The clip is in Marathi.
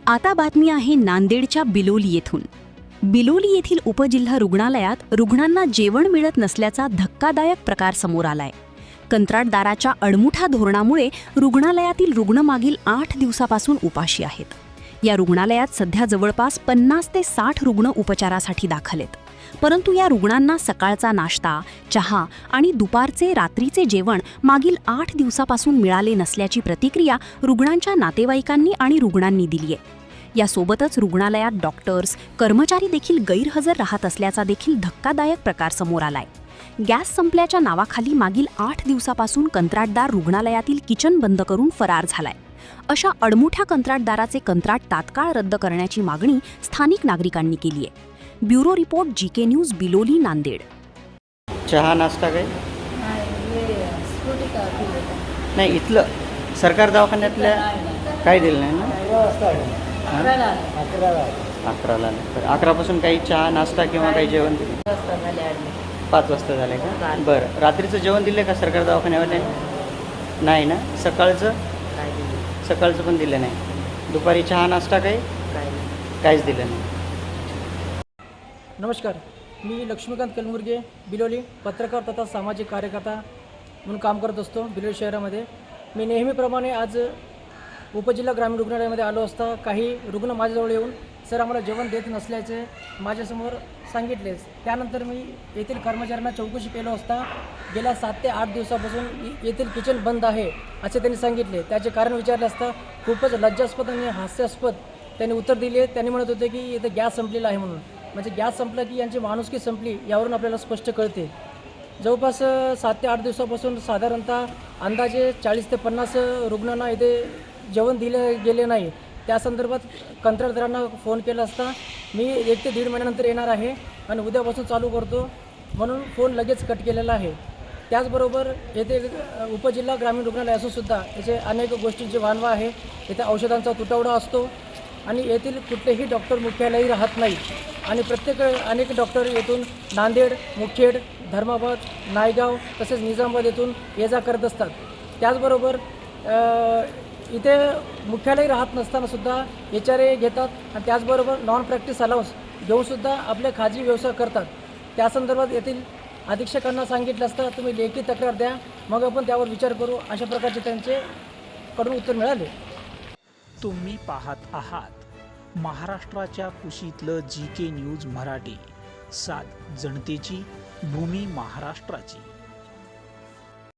आता बातमी आहे नांदेडच्या बिलोली येथून। बिलोली येथील उपजिल्हा रुग्णालयात रुग्णांना जेवण मिळत नसल्याचा धक्कादायक प्रकार समोर आलाय। कंत्राटदाराच्या अडमुठा धोरणामुळे रुग्णालयातील रुग्ण मागील 8 दिवसापासून उपाशी आहेत। या रुग्णालयात सध्या जवळपास 50 ते 60 रुग्ण उपचारासाठी दाखल आहेत। परंतु या रुग्णांना सकाळचा नाश्ता, चहा आणि दुपारचे रात्रीचे जेवण मागील 8 दिवसापासून मिळाले नसल्याची प्रतिक्रिया रुग्णांच्या नातेवाईकांनी आणि रुग्णांनी दिली आहे। यासोबतच रुग्णालयात डॉक्टर्स, कर्मचारी देखील गैरहजर राहत असल्याचा देखील धक्कादायक प्रकार समोर आलाय। गॅस संपल्याच्या नावाखाली मागील 8 दिवसापासून कंत्राटदार रुग्णालयातील किचन बंद करून फरार झालाय। अशा अडमुठ्या कंत्राटदाराचे कंत्राट तात्काळ रद्द करण्याची मागणी स्थानिक नागरिकांनी केली आहे। Bureau report GK news, Biloli, Nanded. चहा नाश्ता काही नाही इथलं सरकार दवाखान्यातल्या काही दिलं नाही ना? 11ला नाही, तर 11पासून काही चहा नाश्ता किंवा काही जेवण दिलं? 5 वाजता झालं का? बरं, रात्रीचं जेवण दिलं का सरकार दवाखान्यामध्ये? नाही ना? सकाळचं पण दिलं नाही? दुपारी चहा नाश्ता काहीच दिलं नाही? नमस्कार, मी लक्ष्मीकांत कलमुर्गे, बिलोली, पत्रकार तथा सामाजिक कार्यकर्ता म्हणून काम करत असतो बिलोली शहरामध्ये। मी नेहमीप्रमाणे आज उपजिल्हा ग्रामीण रुग्णालयामध्ये आलो असता काही रुग्ण माझ्याजवळ येऊन सर आम्हाला जेवण देत नसल्याचे माझ्यासमोर सांगितलेच। त्यानंतर मी येथील कर्मचाऱ्यांना चौकशी केलो असता गेल्या 7 ते 8 दिवसापासून येथील किचन बंद आहे असे त्यांनी सांगितले। त्याचे कारण विचारले असता खूपच लज्जास्पद आणि हास्यास्पद त्यांनी उत्तर दिले। त्यांनी म्हणत होते की इथे गॅस संपलेला आहे म्हणून, म्हणजे गॅस संपला की यांची माणुसकी संपली यावरून आपल्याला स्पष्ट कळते। जवळपास 7 ते 8 दिवसापासून साधारणतः अंदाजे 40 ते 50 रुग्णांना इथे जेवण दिले गेले नाही। त्या संदर्भात कंत्राटदारांना फोन केला असता मी 1 ते 1.5 महिन्यानंतर येणार आहे आणि उद्यापासून चालू करतो म्हणून फोन लगेच कट केलेला आहे। त्याचबरोबर येथे उपजिल्हा ग्रामीण रुग्णालय असूनसुद्धा याचे अनेक गोष्टींची वानवा आहे। येथे औषधांचा तुटवडा असतो आणि येथील कुठलेही डॉक्टर मुख्यालयही राहत नाही आणि अनेक डॉक्टर येथून नांदेड, मुखेड, धर्माबाद, नायगाव तसेच निजामाबाद येथून ये जा करत असतात। त्याचबरोबर इथे मुख्यालय राहत नसतानासुद्धा HRA घेतात आणि त्याचबरोबर नॉन प्रॅक्टिस अलाउन्स घेऊनसुद्धा आपले खाजगी व्यवसाय करतात। त्या संदर्भात येथील अधीक्षकांना सांगितलं असतं तुम्ही लेखी तक्रार द्या, मग आपण त्यावर विचार करू, अशा प्रकारचे त्यांच्याकडून उत्तर मिळाले। तुम्ही पाहत आहात महाराष्ट्राच्या कुशीतलं जीके न्यूज मराठी, सात जनतेची, भूमी महाराष्ट्राची।